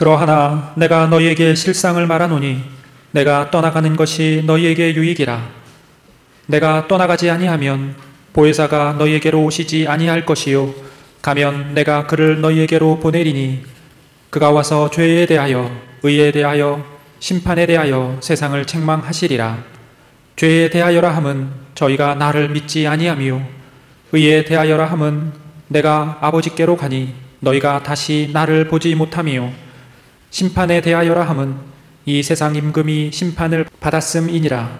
그러하나 내가 너희에게 실상을 말하노니 내가 떠나가는 것이 너희에게 유익이라. 내가 떠나가지 아니하면 보혜사가 너희에게로 오시지 아니할 것이요 가면 내가 그를 너희에게로 보내리니 그가 와서 죄에 대하여 의에 대하여 심판에 대하여 세상을 책망하시리라. 죄에 대하여라 함은 저희가 나를 믿지 아니하며 의에 대하여라 함은 내가 아버지께로 가니 너희가 다시 나를 보지 못하며 심판에 대하여라 함은 이 세상 임금이 심판을 받았음이니라.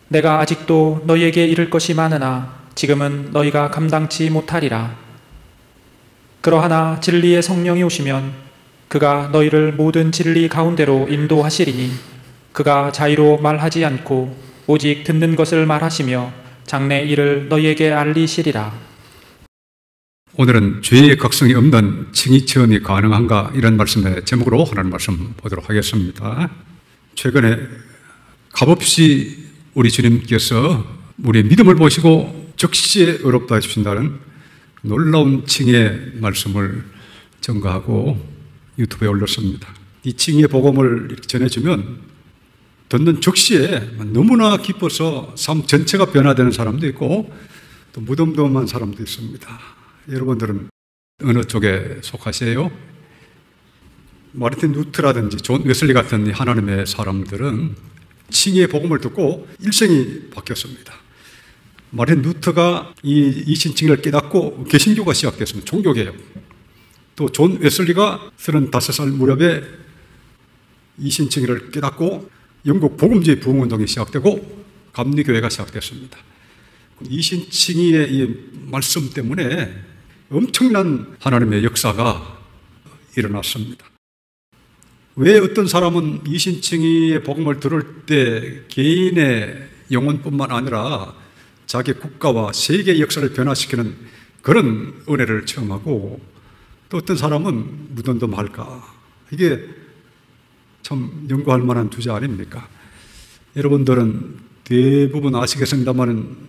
내가 아직도 너희에게 이를 것이 많으나 지금은 너희가 감당치 못하리라. 그러하나 진리의 성령이 오시면 그가 너희를 모든 진리 가운데로 인도하시리니 그가 자의로 말하지 않고 오직 듣는 것을 말하시며 장래 일을 너희에게 알리시리라. 오늘은 죄의 각성이 없는 칭의 체험이 가능한가 이런 말씀의 제목으로 하나님 말씀 보도록 하겠습니다. 최근에 값없이 우리 주님께서 우리의 믿음을 보시고 적시에 의롭다 해주신다는 놀라운 칭의 말씀을 전가하고 유튜브에 올렸습니다. 이 칭의 복음을 이렇게 전해주면 듣는 적시에 너무나 기뻐서 삶 전체가 변화되는 사람도 있고 또 무덤덤한 사람도 있습니다. 여러분들은 어느 쪽에 속하세요? 마르틴 루트라든지 존 웨슬리 같은 하나님의 사람들은 칭의 복음을 듣고 일생이 바뀌었습니다. 마르틴 루트가 이 이신칭의를 깨닫고 개신교가 시작됐습니다. 종교개혁. 또 존 웨슬리가 35살 무렵에 이신칭의를 깨닫고 영국 복음주의 부흥운동이 시작되고 감리교회가 시작됐습니다. 이신칭의의 이 말씀 때문에 엄청난 하나님의 역사가 일어났습니다. 왜 어떤 사람은 이신칭의의 복음을 들을 때 개인의 영혼뿐만 아니라 자기 국가와 세계의 역사를 변화시키는 그런 은혜를 체험하고 또 어떤 사람은 무덤덤할까? 이게 참 연구할 만한 주제 아닙니까? 여러분들은 대부분 아시겠습니다만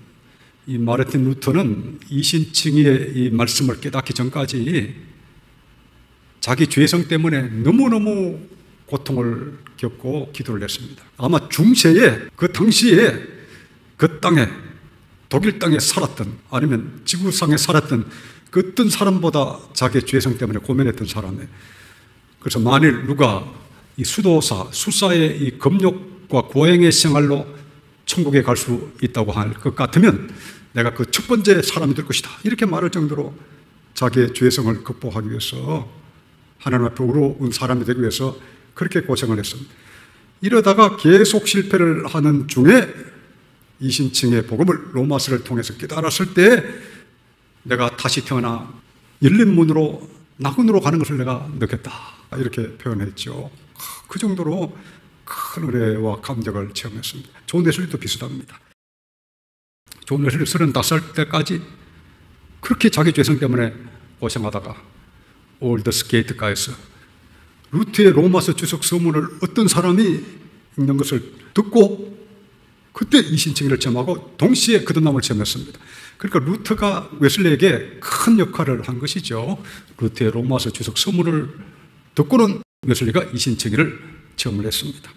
이 마르틴 루터는 이신칭의의 이 말씀을 깨닫기 전까지 자기 죄성 때문에 너무너무 고통을 겪고 기도를 했습니다. 아마 중세에 그 당시에 그 땅에 독일 땅에 살았던 아니면 지구상에 살았던 그 어떤 사람보다 자기 죄성 때문에 고민했던 사람이에요. 그래서 만일 누가 이 수사의 이 검욕과 고행의 생활로 천국에 갈 수 있다고 할 것 같으면 내가 그 첫 번째 사람이 될 것이다. 이렇게 말할 정도로 자기의 죄성을 극복하기 위해서 하나님 앞에 의로운 사람이 되기 위해서 그렇게 고생을 했습니다. 이러다가 계속 실패를 하는 중에 이신칭의 복음을 로마서를 통해서 깨달았을 때 내가 다시 태어나 열린 문으로 낙원으로 가는 것을 내가 느꼈다. 이렇게 표현했죠. 그 정도로 큰 은혜와 감격을 체험했습니다. 존 웨슬리도 비슷합니다. 존 웨슬리 35살 때까지 그렇게 자기 죄성 때문에 고생하다가 올더스 게이트가에서 루트의 로마서 주석 서문을 어떤 사람이 읽는 것을 듣고 그때 이신칭의를 체험하고 동시에 거듭남을 체험했습니다. 그러니까 루트가 웨슬리에게 큰 역할을 한 것이죠. 루트의 로마서 주석 서문을 듣고는 웨슬리가 이신칭의를 체험을 했습니다.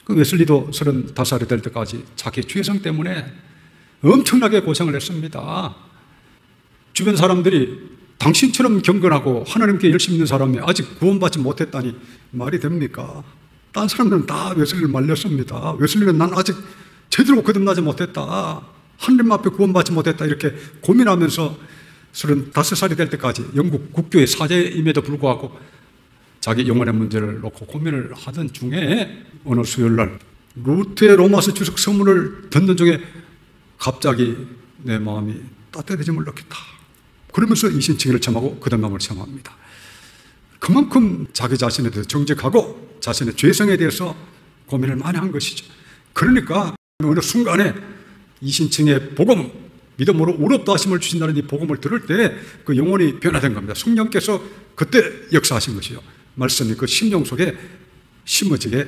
그 웨슬리도 35살이 될 때까지 자기 죄성 때문에 엄청나게 고생을 했습니다. 주변 사람들이 당신처럼 경건하고 하나님께 열심히 있는 사람이 아직 구원받지 못했다니 말이 됩니까? 딴 사람들은 다 웨슬리를 말렸습니다. 웨슬리는 난 아직 제대로 거듭나지 못했다. 하나님 앞에 구원받지 못했다. 이렇게 고민하면서 35살이 될 때까지 영국 국교의 사제임에도 불구하고 자기 영혼의 문제를 놓고 고민을 하던 중에 어느 수요일날 루트의 로마서 주석 서문을 듣는 중에 갑자기 내 마음이 따뜻해짐을 느꼈다. 그러면서 이신칭의를 체험하고 거듭남을 체험합니다. 그만큼 자기 자신에 대해서 정직하고 자신의 죄성에 대해서 고민을 많이 한 것이죠. 그러니까 어느 순간에 이신칭의 복음, 믿음으로 의롭다 하심을 주신다는 이 복음을 들을 때 그 영혼이 변화된 겁니다. 성령께서 그때 역사하신 것이요. 말씀이 그 심령 속에 심어지게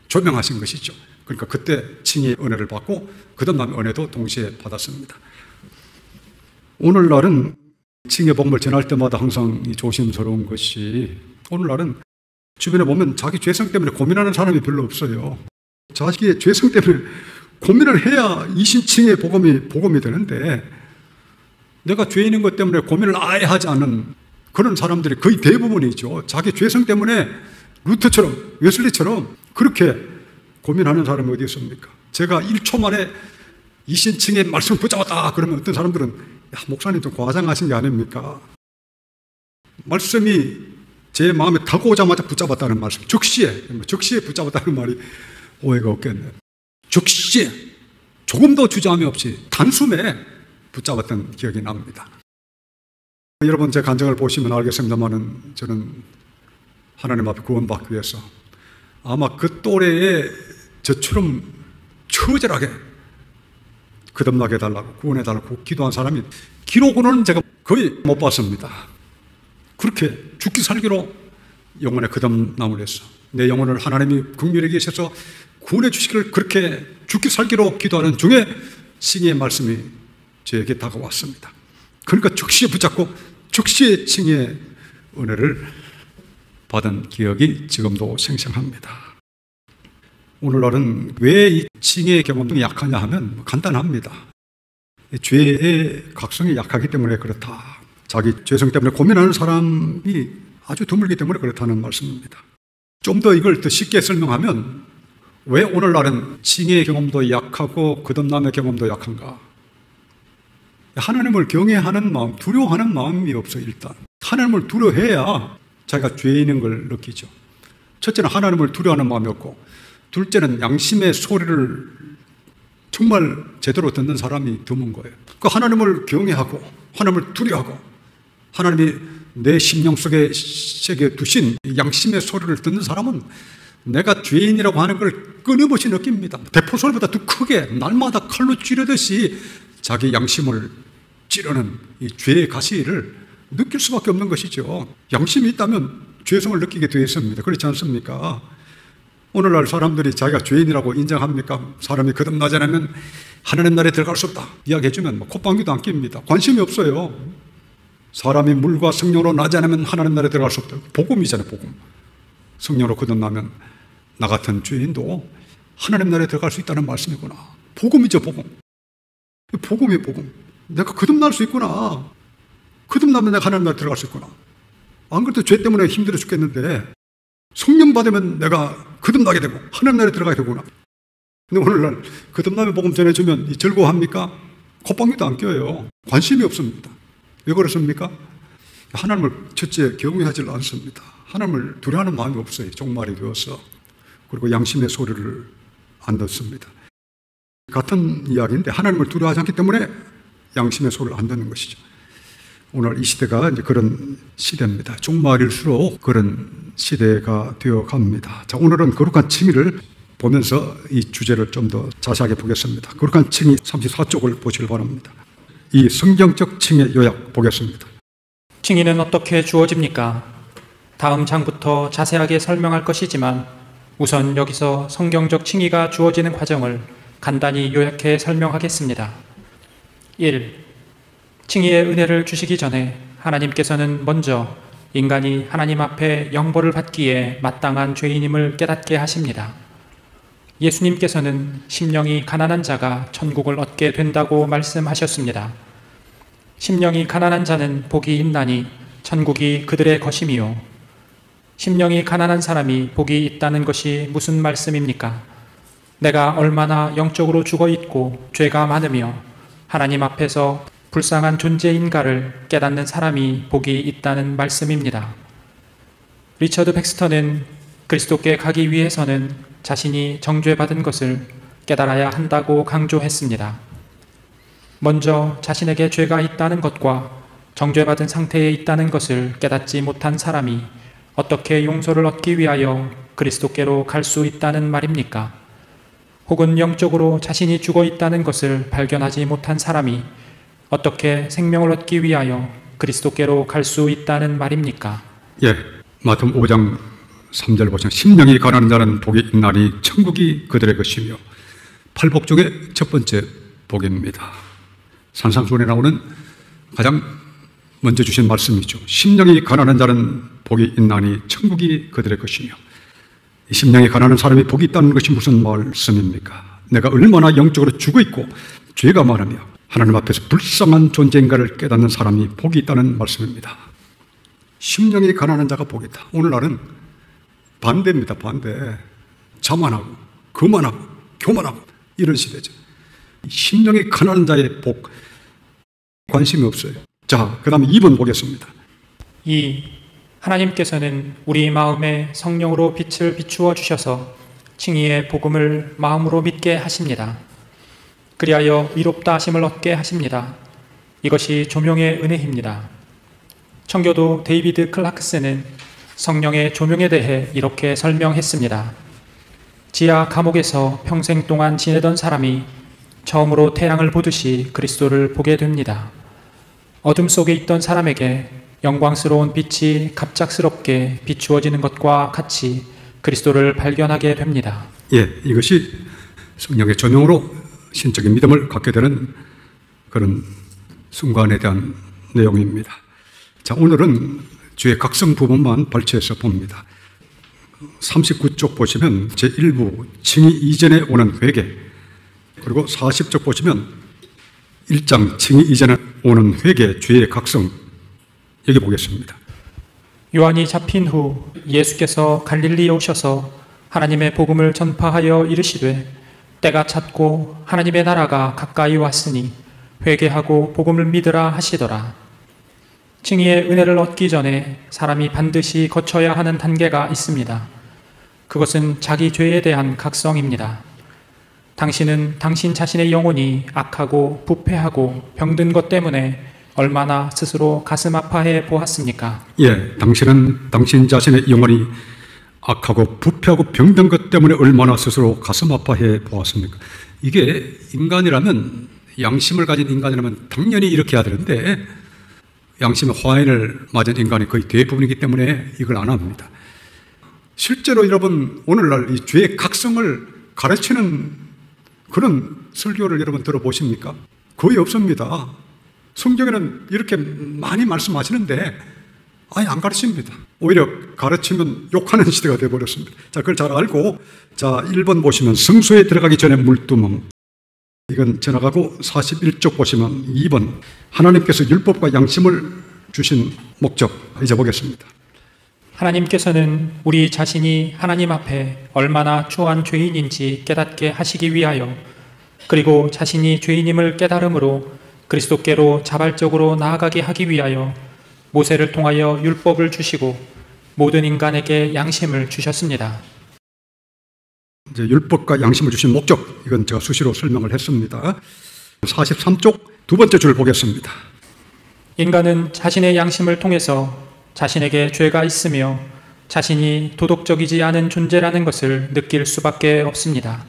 조명하신 것이죠. 그러니까 그때 칭의 은혜를 받고 거듭남의 은혜도 동시에 받았습니다. 오늘날은 칭의 복음을 전할 때마다 항상 조심스러운 것이 오늘날은 주변에 보면 자기 죄성 때문에 고민하는 사람이 별로 없어요. 자기의 죄성 때문에 고민을 해야 이신칭의 복음이 되는데, 내가 죄인인 것 때문에 고민을 아예 하지 않는 그런 사람들이 거의 대부분이죠. 자기 죄성 때문에 루터처럼, 웨슬리처럼 그렇게 고민하는 사람이 어디 있습니까? 제가 1초 만에 이신칭의 말씀을 붙잡았다 그러면 어떤 사람들은, 야, 목사님 좀 과장하신 게 아닙니까? 말씀이 제 마음에 다가오자마자 붙잡았다는 말씀, 즉시에 붙잡았다는 말이 오해가 없겠네요. 즉시에 조금 더 주저함이 없이 단숨에 붙잡았던 기억이 납니다. 여러분 제 간증을 보시면 알겠습니다만은, 저는 하나님 앞에 구원받기 위해서 아마 그 또래에 저처럼 처절하게 거듭나게 해달라고, 구원해달라고 기도한 사람이 기록으로는 제가 거의 못 봤습니다. 그렇게 죽기 살기로 영혼에 거듭남을 했어. 내 영혼을 하나님이 긍휼히 계셔서 구원해 주시기를 그렇게 죽기 살기로 기도하는 중에 칭의의 말씀이 저에게 다가왔습니다. 그러니까 즉시에 붙잡고 즉시에 칭의의 은혜를 받은 기억이 지금도 생생합니다. 오늘날은 왜 이 칭의의 경험이 약하냐 하면 간단합니다. 죄의 각성이 약하기 때문에 그렇다. 자기 죄성 때문에 고민하는 사람이 아주 드물기 때문에 그렇다는 말씀입니다. 좀 더 이걸 더 쉽게 설명하면, 왜 오늘날은 칭의의 경험도 약하고 거듭남의 경험도 약한가? 하나님을 경외하는 마음, 두려워하는 마음이 없어요. 일단 하나님을 두려워해야 자기가 죄인인 걸 느끼죠. 첫째는 하나님을 두려워하는 마음이 없고, 둘째는 양심의 소리를 정말 제대로 듣는 사람이 드문 거예요. 그 하나님을 경외하고 하나님을 두려워하고 하나님이 내 심령 속에 새겨 두신 양심의 소리를 듣는 사람은 내가 죄인이라고 하는 걸 끊임없이 느낍니다. 대포소리보다 더 크게 날마다 칼로 찌르듯이 자기 양심을 찌르는 이 죄의 가시를 느낄 수밖에 없는 것이죠. 양심이 있다면 죄성을 느끼게 되어 있습니다. 그렇지 않습니까? 오늘날 사람들이 자기가 죄인이라고 인정합니까? 사람이 거듭나지 않으면 하나님 나라에 들어갈 수 없다 이야기해주면 콧방귀도 안 낍니다. 관심이 없어요. 사람이 물과 성령으로 나지 않으면 하나님 나라에 들어갈 수 없다. 복음이잖아요. 복음. 성령으로 거듭나면 나 같은 죄인도 하나님 나라에 들어갈 수 있다는 말씀이구나. 복음이죠. 복음. 복음이에요. 복음. 내가 거듭날 수 있구나. 거듭나면 내가 하나님 나라에 들어갈 수 있구나. 안 그래도 죄 때문에 힘들어 죽겠는데 성령 받으면 내가 거듭나게 되고 하나님 나라에 들어가게 되구나. 근데 오늘날 거듭남의 복음 전해주면 즐거워합니까? 콧방귀도 안 껴요. 관심이 없습니다. 왜 그렇습니까? 하나님을 첫째 경외하지 않습니다. 하나님을 두려워하는 마음이 없어요. 종말이 되어서. 그리고 양심의 소리를 안 듣습니다. 같은 이야기인데 하나님을 두려워하지 않기 때문에 양심의 소리를 안 듣는 것이죠. 오늘 이 시대가 이제 그런 시대입니다. 종말일수록 그런 시대가 되어 갑니다. 자, 오늘은 거룩한 칭의를 보면서 이 주제를 좀 더 자세하게 보겠습니다. 거룩한 칭의 34쪽을 보시길 바랍니다. 이 성경적 칭의 요약 보겠습니다. 칭의는 어떻게 주어집니까? 다음 장부터 자세하게 설명할 것이지만 우선 여기서 성경적 칭의가 주어지는 과정을 간단히 요약해 설명하겠습니다. 1. 칭의의 은혜를 주시기 전에 하나님께서는 먼저 인간이 하나님 앞에 영벌을 받기에 마땅한 죄인임을 깨닫게 하십니다. 예수님께서는 심령이 가난한 자가 천국을 얻게 된다고 말씀하셨습니다. 심령이 가난한 자는 복이 있나니 천국이 그들의 것이미요. 심령이 가난한 사람이 복이 있다는 것이 무슨 말씀입니까? 내가 얼마나 영적으로 죽어있고 죄가 많으며 하나님 앞에서 불쌍한 존재인가를 깨닫는 사람이 복이 있다는 말씀입니다. 리처드 백스터는 그리스도께 가기 위해서는 자신이 정죄받은 것을 깨달아야 한다고 강조했습니다. 먼저 자신에게 죄가 있다는 것과 정죄받은 상태에 있다는 것을 깨닫지 못한 사람이 어떻게 용서를 얻기 위하여 그리스도께로 갈 수 있다는 말입니까? 혹은 영적으로 자신이 죽어 있다는 것을 발견하지 못한 사람이 어떻게 생명을 얻기 위하여 그리스도께로 갈 수 있다는 말입니까? 예, 마태복음 5장 3절 보시면 심령이 가난한 자는 복이 있나니 천국이 그들의 것이며, 팔복 중에 첫 번째 복입니다. 산상수훈에 나오는 가장 먼저 주신 말씀이죠. 심령이 가난한 자는 복이 있나니 천국이 그들의 것이며. 이 심령이 가난한 사람이 복이 있다는 것이 무슨 말씀입니까? 내가 얼마나 영적으로 죽어있고 죄가 많으며 하나님 앞에서 불쌍한 존재인가를 깨닫는 사람이 복이 있다는 말씀입니다. 심령이 가난한 자가 복이 있다. 오늘날은 반대입니다. 반대. 자만하고 거만하고 교만하고 이런 시대죠. 심령이 가난한 자의 복 관심이 없어요. 자, 그 다음에 2번 보겠습니다. 2. 하나님께서는 우리 마음에 성령으로 빛을 비추어 주셔서 칭의의 복음을 마음으로 믿게 하십니다. 그리하여 위롭다 하심을 얻게 하십니다. 이것이 조명의 은혜입니다. 청교도 데이비드 클라크스는 성령의 조명에 대해 이렇게 설명했습니다. 지하 감옥에서 평생 동안 지내던 사람이 처음으로 태양을 보듯이 그리스도를 보게 됩니다. 어둠 속에 있던 사람에게 영광스러운 빛이 갑작스럽게 비추어지는 것과 같이 그리스도를 발견하게 됩니다. 예, 이것이 성령의 조명으로 신적인 믿음을 갖게 되는 그런 순간에 대한 내용입니다. 자, 오늘은 주의 각성 부분만 발췌해서 봅니다. 39쪽 보시면 제1부 칭의 이전에 오는 회개, 그리고 40쪽 보시면 1장 칭의 이전에 오는 회개, 주의 각성, 여기 보겠습니다. 요한이 잡힌 후 예수께서 갈릴리에 오셔서 하나님의 복음을 전파하여 이르시되 때가 찼고 하나님의 나라가 가까이 왔으니 회개하고 복음을 믿으라 하시더라. 칭의의 은혜를 얻기 전에 사람이 반드시 거쳐야 하는 단계가 있습니다. 그것은 자기 죄에 대한 각성입니다. 당신은 당신 자신의 영혼이 악하고 부패하고 병든 것 때문에 얼마나 스스로 가슴 아파해 보았습니까? 예, 당신은 당신 자신의 영혼이 악하고 부패하고 병든 것 때문에 얼마나 스스로 가슴 아파해 보았습니까? 이게 인간이라면, 양심을 가진 인간이라면 당연히 이렇게 해야 되는데 양심의 화인을 맞은 인간이 거의 대부분이기 때문에 이걸 안 합니다. 실제로 여러분 오늘날 이 죄의 각성을 가르치는 그런 설교를 여러분 들어보십니까? 거의 없습니다. 성경에는 이렇게 많이 말씀하시는데 아예 안 가르칩니다. 오히려 가르치면 욕하는 시대가 되어버렸습니다. 자, 그걸 잘 알고, 자, 1번 보시면 성소에 들어가기 전에 물두멍, 이건 지나가고 41쪽 보시면 2번 하나님께서 율법과 양심을 주신 목적, 이제 보겠습니다. 하나님께서는 우리 자신이 하나님 앞에 얼마나 추한 죄인인지 깨닫게 하시기 위하여, 그리고 자신이 죄인임을 깨달음으로 그리스도께로 자발적으로 나아가게 하기 위하여 모세를 통하여 율법을 주시고 모든 인간에게 양심을 주셨습니다. 이제 율법과 양심을 주신 목적, 이건 제가 수시로 설명을 했습니다. 43쪽 두 번째 줄 보겠습니다. 인간은 자신의 양심을 통해서 자신에게 죄가 있으며 자신이 도덕적이지 않은 존재라는 것을 느낄 수밖에 없습니다.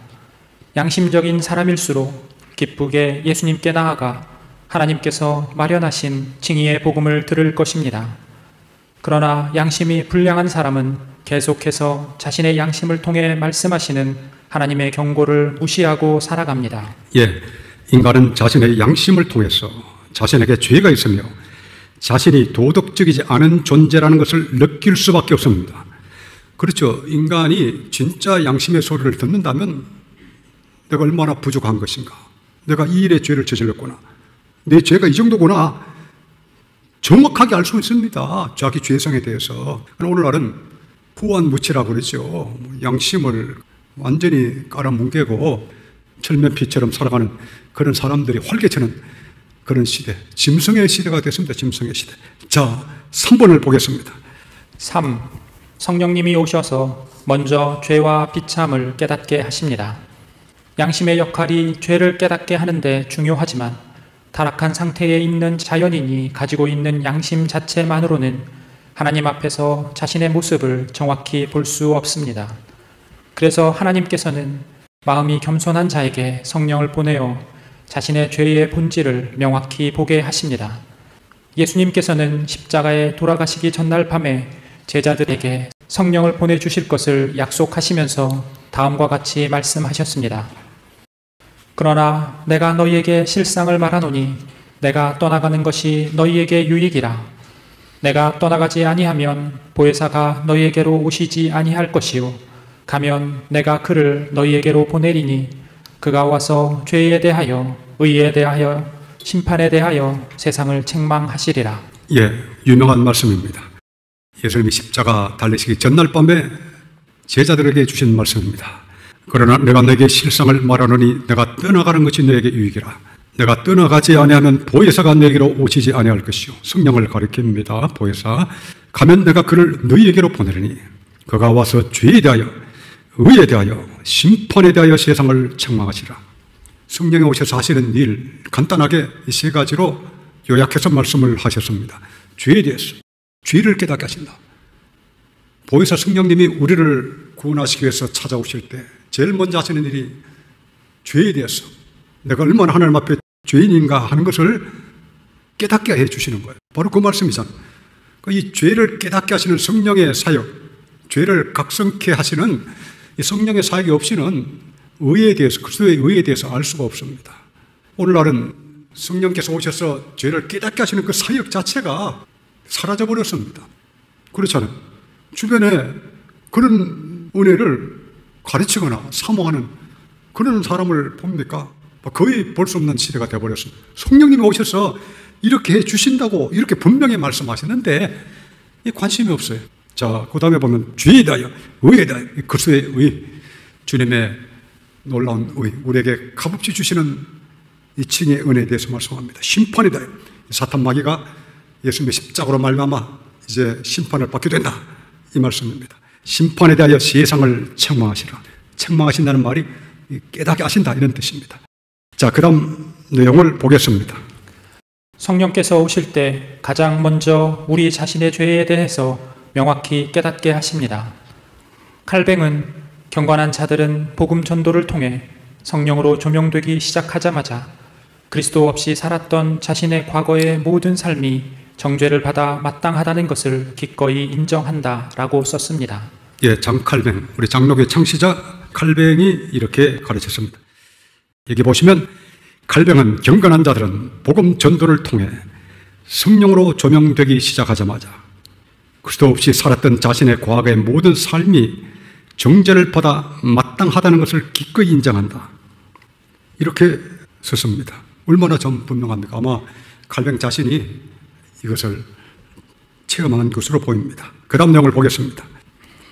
양심적인 사람일수록 기쁘게 예수님께 나아가 하나님께서 마련하신 칭의의 복음을 들을 것입니다. 그러나 양심이 불량한 사람은 계속해서 자신의 양심을 통해 말씀하시는 하나님의 경고를 무시하고 살아갑니다. 예, 인간은 자신의 양심을 통해서 자신에게 죄가 있으며 자신이 도덕적이지 않은 존재라는 것을 느낄 수밖에 없습니다. 그렇죠. 인간이 진짜 양심의 소리를 듣는다면 내가 얼마나 부족한 것인가, 내가 이 일에 죄를 저질렀구나, 내 죄가 이 정도구나, 정확하게 알 수 있습니다. 자기 죄성에 대해서. 오늘날은 후한무치라고 그러죠. 양심을 완전히 깔아뭉개고 철면피처럼 살아가는 그런 사람들이 활개치는 그런 시대, 짐승의 시대가 됐습니다. 짐승의 시대. 자, 3번을 보겠습니다. 3. 성령님이 오셔서 먼저 죄와 비참을 깨닫게 하십니다. 양심의 역할이 죄를 깨닫게 하는데 중요하지만 타락한 상태에 있는 자연인이 가지고 있는 양심 자체만으로는 하나님 앞에서 자신의 모습을 정확히 볼 수 없습니다. 그래서 하나님께서는 마음이 겸손한 자에게 성령을 보내어 자신의 죄의 본질을 명확히 보게 하십니다. 예수님께서는 십자가에 돌아가시기 전날 밤에 제자들에게 성령을 보내주실 것을 약속하시면서 다음과 같이 말씀하셨습니다. 그러나 내가 너희에게 실상을 말하노니 내가 떠나가는 것이 너희에게 유익이라. 내가 떠나가지 아니하면 보혜사가 너희에게로 오시지 아니할 것이요 가면 내가 그를 너희에게로 보내리니 그가 와서 죄에 대하여 의에 대하여 심판에 대하여 세상을 책망하시리라. 예, 유명한 말씀입니다. 예수님이 십자가 달리시기 전날 밤에 제자들에게 주신 말씀입니다. 그러나 내가 너에게 실상을 말하노니 내가 떠나가는 것이 너에게 유익이라. 내가 떠나가지 아니하면 보혜사가 너에게로 오시지 아니할 것이요. 성령을 가리킵니다. 보혜사. 가면 내가 그를 너희에게로 보내리니 그가 와서 죄에 대하여 의에 대하여 심판에 대하여 세상을 책망하시라. 성령이 오셔서 하시는 일 간단하게 이 세 가지로 요약해서 말씀을 하셨습니다. 죄에 대해서 죄를 깨닫게 하신다. 보혜사 성령님이 우리를 구원하시기 위해서 찾아오실 때 제일 먼저 하시는 일이 죄에 대해서 내가 얼마나 하나님 앞에 죄인인가 하는 것을 깨닫게 해주시는 거예요. 바로 그 말씀이잖아요. 이 죄를 깨닫게 하시는 성령의 사역, 죄를 각성케 하시는 이 성령의 사역이 없이는 의에 대해서, 그리스도의 의에 대해서 알 수가 없습니다. 오늘날은 성령께서 오셔서 죄를 깨닫게 하시는 그 사역 자체가 사라져버렸습니다. 그렇잖아요. 주변에 그런 은혜를 가르치거나 사모하는 그런 사람을 봅니까? 거의 볼 수 없는 시대가 되어버렸습니다. 성령님이 오셔서 이렇게 해주신다고 이렇게 분명히 말씀하시는데 관심이 없어요. 자, 그 다음에 보면 죄에 대하여 의에 대하여 그리스도의 의, 주님의 놀라운 의, 우리에게 값없이 주시는 이 칭의 은혜에 대해서 말씀합니다. 심판에 대하여 사탄 마귀가 예수님의 십자가로 말미암아 이제 심판을 받게 된다, 이 말씀입니다. 심판에 대하여 세상을 책망하시라. 책망하신다는 말이 깨닫게 하신다, 이런 뜻입니다. 자, 그 다음 내용을 보겠습니다. 성령께서 오실 때 가장 먼저 우리 자신의 죄에 대해서 명확히 깨닫게 하십니다. 칼뱅은 경건한 자들은 복음 전도를 통해 성령으로 조명되기 시작하자마자 그리스도 없이 살았던 자신의 과거의 모든 삶이 정죄를 받아 마땅하다는 것을 기꺼이 인정한다라고 썼습니다. 예, 장칼뱅, 우리 장로교의 창시자 칼뱅이 이렇게 가르쳤습니다. 여기 보시면 칼뱅은 경건한 자들은 복음 전도를 통해 성령으로 조명되기 시작하자마자 그리스도 없이 살았던 자신의 과거의 모든 삶이 정죄를 받아 마땅하다는 것을 기꺼이 인정한다, 이렇게 썼습니다. 얼마나 좀 분명합니까? 아마 칼뱅 자신이 이것을 체험한 것으로 보입니다. 그 다음 내용을 보겠습니다.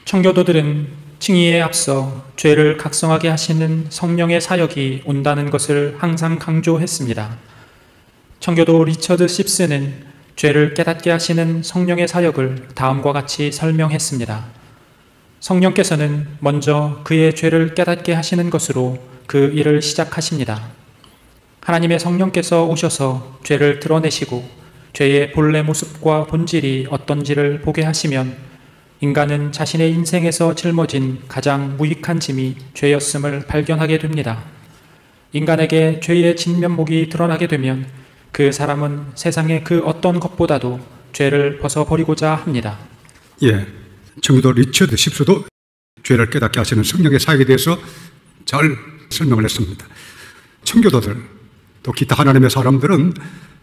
청교도들은 칭의에 앞서 죄를 각성하게 하시는 성령의 사역이 온다는 것을 항상 강조했습니다. 청교도 리처드 십스는 죄를 깨닫게 하시는 성령의 사역을 다음과 같이 설명했습니다. 성령께서는 먼저 그의 죄를 깨닫게 하시는 것으로 그 일을 시작하십니다. 하나님의 성령께서 오셔서 죄를 드러내시고 죄의 본래 모습과 본질이 어떤지를 보게 하시면 인간은 자신의 인생에서 짊어진 가장 무익한 짐이 죄였음을 발견하게 됩니다. 인간에게 죄의 진면목이 드러나게 되면 그 사람은 세상의 그 어떤 것보다도 죄를 벗어버리고자 합니다. 예, 청교도 리처드 십수도 죄를 깨닫게 하시는 성령의 사역에 대해서 잘 설명을 했습니다. 청교도들, 또 기타 하나님의 사람들은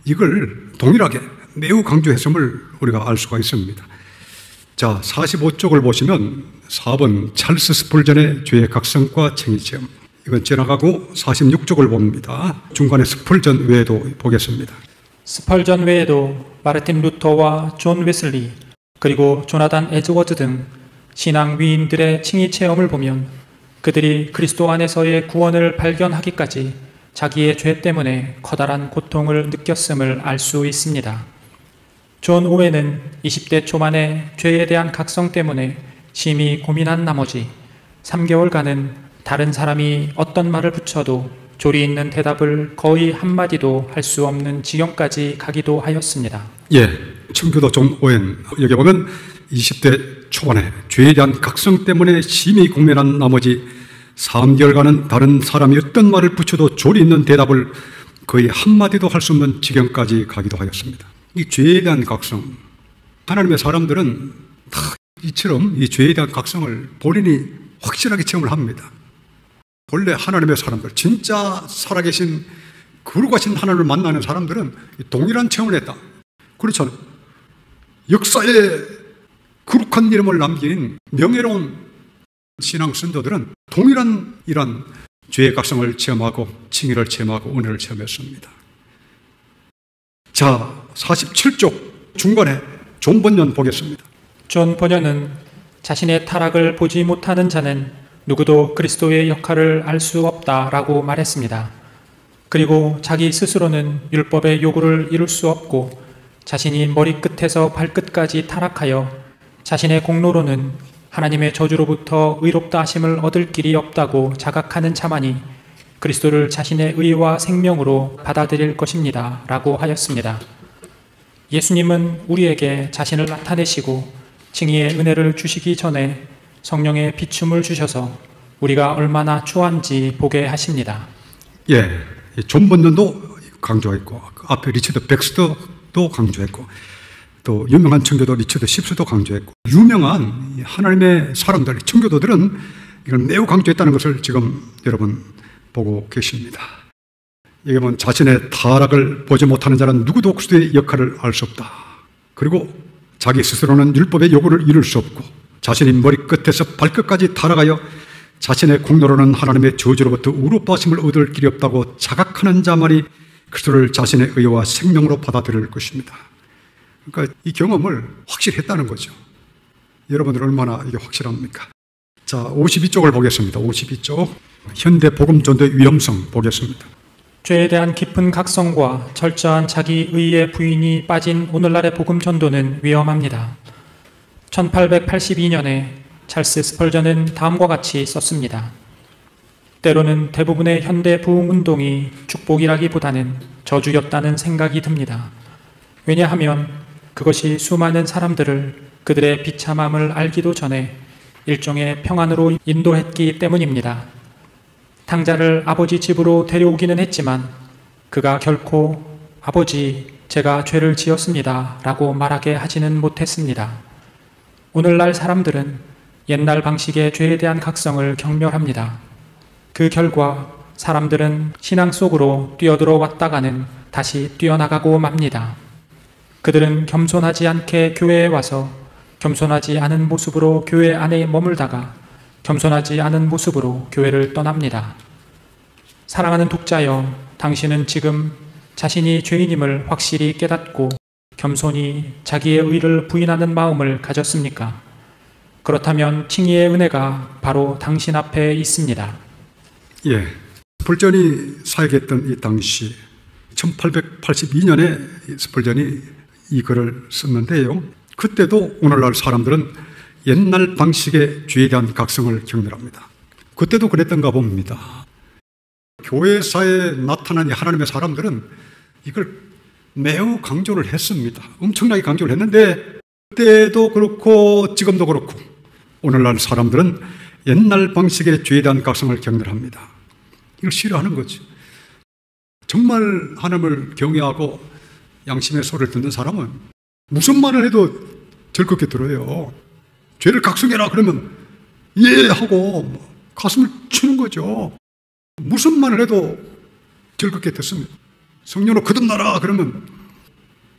이걸 동일하게 매우 강조했음을 우리가 알 수가 있습니다. 자, 45쪽을 보시면 4번 찰스 스펄전의 죄의 각성과 칭의 체험, 이건 지나가고 46쪽을 봅니다. 중간에 스펄전 외에도 보겠습니다. 스펄전 외에도 마르틴 루터와 존 웨슬리, 그리고 조나단 에즈워드 등 신앙 위인들의 칭의 체험을 보면 그들이 그리스도 안에서의 구원을 발견하기까지 자기의 죄 때문에 커다란 고통을 느꼈음을 알 수 있습니다. 존 오웬은 20대 초반에 죄에 대한 각성 때문에 심히 고민한 나머지 3개월간은 다른 사람이 어떤 말을 붙여도 조리 있는 대답을 거의 한마디도 할 수 없는 지경까지 가기도 하였습니다. 예, 청교도 존 오웬, 여기 보면 20대 초반에 죄에 대한 각성 때문에 심히 고민한 나머지 3개월간은 다른 사람이 어떤 말을 붙여도 조리 있는 대답을 거의 한마디도 할 수 없는 지경까지 가기도 하였습니다. 이 죄에 대한 각성, 하나님의 사람들은 다 이처럼 이 죄에 대한 각성을 본인이 확실하게 체험을 합니다. 본래 하나님의 사람들, 진짜 살아계신 거룩하신 하나님을 만나는 사람들은 동일한 체험을 했다. 그렇잖아요. 역사에 거룩한 이름을 남긴 명예로운 신앙 선조들은 동일한 이런 죄의 각성을 체험하고 칭의를 체험하고 은혜를 체험했습니다. 자, 47쪽 중간에 존 번연 보겠습니다. 존 번연은 자신의 타락을 보지 못하는 자는 누구도 그리스도의 역할을 알 수 없다라고 말했습니다. 그리고 자기 스스로는 율법의 요구를 이룰 수 없고 자신이 머리끝에서 발끝까지 타락하여 자신의 공로로는 하나님의 저주로부터 의롭다 하심을 얻을 길이 없다고 자각하는 자만이 그리스도를 자신의 의와 생명으로 받아들일 것입니다 라고 하였습니다. 예수님은 우리에게 자신을 나타내시고 칭의의 은혜를 주시기 전에 성령의 비춤을 주셔서 우리가 얼마나 추한지 보게 하십니다. 예, 존 번연도 강조했고 앞에 리처드 백스터도 강조했고 또 유명한 청교도 리처드 십스도 강조했고 유명한 하나님의 사람들, 청교도들은 이걸 매우 강조했다는 것을 지금 여러분 보고 계십니다. 이게 보면 자신의 타락을 보지 못하는 자는 누구도 그리스도의 역할을 알 수 없다. 그리고 자기 스스로는 율법의 요구를 이룰 수 없고 자신이 머리끝에서 발끝까지 타락하여 자신의 공로로는 하나님의 저주로부터 의롭다 하심을 얻을 길이 없다고 자각하는 자만이 그리스도를 자신의 의와 생명으로 받아들일 것입니다. 그러니까 이 경험을 확실히 했다는 거죠. 여러분들 얼마나 이게 확실합니까? 자, 52쪽을 보겠습니다. 52쪽. 현대 복음 전도의 위험성 보겠습니다. 죄에 대한 깊은 각성과 철저한 자기 의의 부인이 빠진 오늘날의 복음 전도는 위험합니다. 1882년에 찰스 스펄전은 다음과 같이 썼습니다. 때로는 대부분의 현대 부흥 운동이 축복이라기보다는 저주였다는 생각이 듭니다. 왜냐하면 그것이 수많은 사람들을 그들의 비참함을 알기도 전에 일종의 평안으로 인도했기 때문입니다. 탕자를 아버지 집으로 데려오기는 했지만 그가 결코 아버지, 제가 죄를 지었습니다 라고 말하게 하지는 못했습니다. 오늘날 사람들은 옛날 방식의 죄에 대한 각성을 경멸합니다. 그 결과 사람들은 신앙 속으로 뛰어들어 왔다가는 다시 뛰어나가고 맙니다. 그들은 겸손하지 않게 교회에 와서 겸손하지 않은 모습으로 교회 안에 머물다가 겸손하지 않은 모습으로 교회를 떠납니다. 사랑하는 독자여, 당신은 지금 자신이 죄인임을 확실히 깨닫고 겸손히 자기의 의를 부인하는 마음을 가졌습니까? 그렇다면 칭의의 은혜가 바로 당신 앞에 있습니다. 예, 스펄전이 사역했던 이 당시 1882년에 스펄전이 이 글을 썼는데요. 그때도 오늘날 사람들은 옛날 방식의 죄에 대한 각성을 경멸합니다. 그때도 그랬던가 봅니다. 교회사에 나타난 하나님의 사람들은 이걸 매우 강조를 했습니다. 엄청나게 강조를 했는데 그때도 그렇고 지금도 그렇고 오늘날 사람들은 옛날 방식의 죄에 대한 각성을 경멸합니다. 이걸 싫어하는 거죠. 정말 하나님을 경외하고 양심의 소리를 듣는 사람은 무슨 말을 해도 즐겁게 들어요. 죄를 각성해라 그러면 예 하고 가슴을 치는 거죠. 무슨 말을 해도 즐겁게 듣습니다. 성령으로 거듭나라 그러면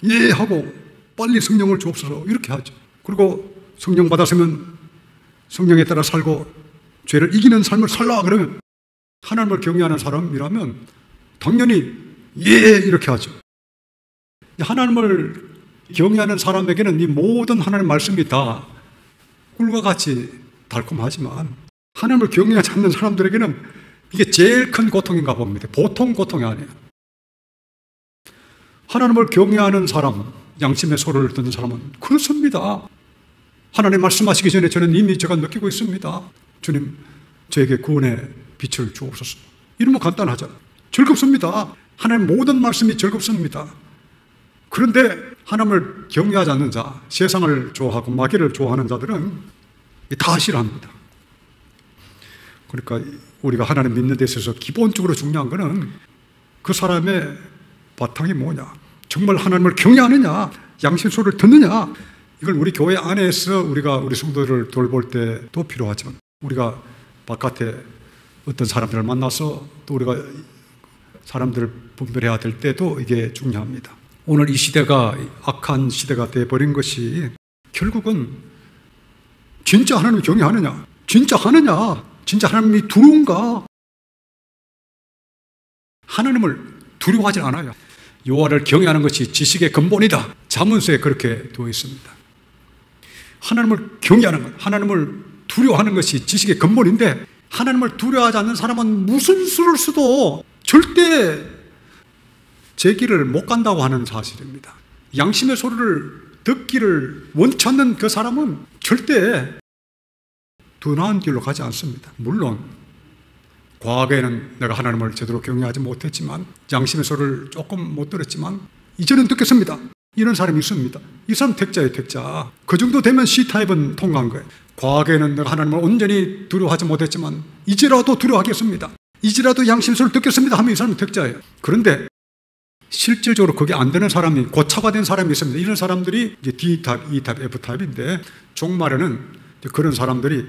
예 하고 빨리 성령을 주옵소서 이렇게 하죠. 그리고 성령 받았으면 성령에 따라 살고 죄를 이기는 삶을 살라 그러면 하나님을 경외하는 사람이라면 당연히 예 이렇게 하죠. 하나님을 경외하는 사람에게는 이 모든 하나님의 말씀이 다 꿀과 같이 달콤하지만 하나님을 경외하지 않는 사람들에게는 이게 제일 큰 고통인가 봅니다. 보통 고통이 아니에요. 하나님을 경외하는 사람, 양심의 소리를 듣는 사람은 그렇습니다. 하나님 말씀하시기 전에 저는 이미 제가 느끼고 있습니다. 주님, 저에게 구원의 빛을 주옵소서. 이러면 간단하잖아요. 즐겁습니다. 하나님 모든 말씀이 즐겁습니다. 그런데 하나님을 경외하지 않는 자, 세상을 좋아하고 마귀를 좋아하는 자들은 다 싫어합니다. 그러니까 우리가 하나님 믿는 데 있어서 기본적으로 중요한 것은 그 사람의 바탕이 뭐냐, 정말 하나님을 경외하느냐, 양심 소리를 듣느냐, 이걸 우리 교회 안에서 우리가 우리 성도들을 돌볼 때도 필요하지만 우리가 바깥에 어떤 사람들을 만나서 또 우리가 사람들을 분별해야 될 때도 이게 중요합니다. 오늘 이 시대가 악한 시대가 되어버린 것이 결국은 진짜 하나님을 경외하느냐, 진짜 하느냐, 진짜 하나님이 두려운가? 하나님을 두려워하지 않아요. 여호와를 경외하는 것이 지식의 근본이다. 잠언서에 그렇게 되어 있습니다. 하나님을 경외하는 것, 하나님을 두려워하는 것이 지식의 근본인데, 하나님을 두려워하지 않는 사람은 무슨 수를 써도 절대 제기를 못 간다고 하는 사실입니다. 양심의 소리를 듣기를 원치 않는 그 사람은 절대 더 나은 길로 가지 않습니다. 물론 과거에는 내가 하나님을 제대로 경외하지 못했지만, 양심의 소리를 조금 못 들었지만 이제는 듣겠습니다. 이런 사람이 있습니다. 이 사람 택자예요, 택자. 그 정도 되면 C타입은 통과한 거예요. 과거에는 내가 하나님을 온전히 두려워하지 못했지만 이제라도 두려워하겠습니다. 이제라도 양심의 소리를 듣겠습니다 하면 이 사람은 택자예요. 그런데 실질적으로 그게 안 되는 사람이, 고차가 된 사람이 있습니다. 이런 사람들이 이제 D타입, E타입, F타입인데, 종말에는 그런 사람들이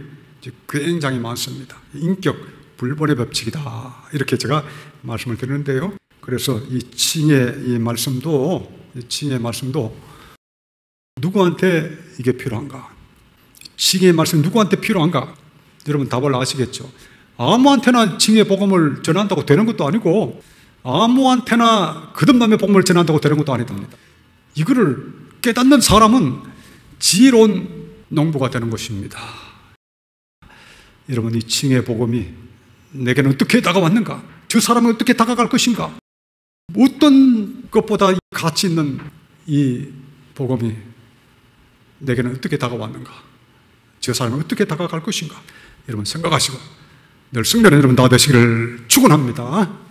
굉장히 많습니다. 인격 불본의 법칙이다, 이렇게 제가 말씀을 드리는데요. 그래서 이 칭의 말씀도 누구한테 이게 필요한가? 칭의 말씀 누구한테 필요한가? 여러분 답을 아시겠죠? 아무한테나 칭의 복음을 전한다고 되는 것도 아니고, 아무한테나 거듭남의 복음을 전한다고 되는 것도 아닙니다. 이거를 깨닫는 사람은 지혜로운 농부가 되는 것입니다. 여러분, 이 칭의 복음이 내게는 어떻게 다가왔는가? 저 사람은 어떻게 다가갈 것인가? 어떤 것보다 가치 있는 이 복음이 내게는 어떻게 다가왔는가? 저 사람은 어떻게 다가갈 것인가? 여러분 생각하시고 늘 승리하는 여러분 다 되시기를 축원합니다.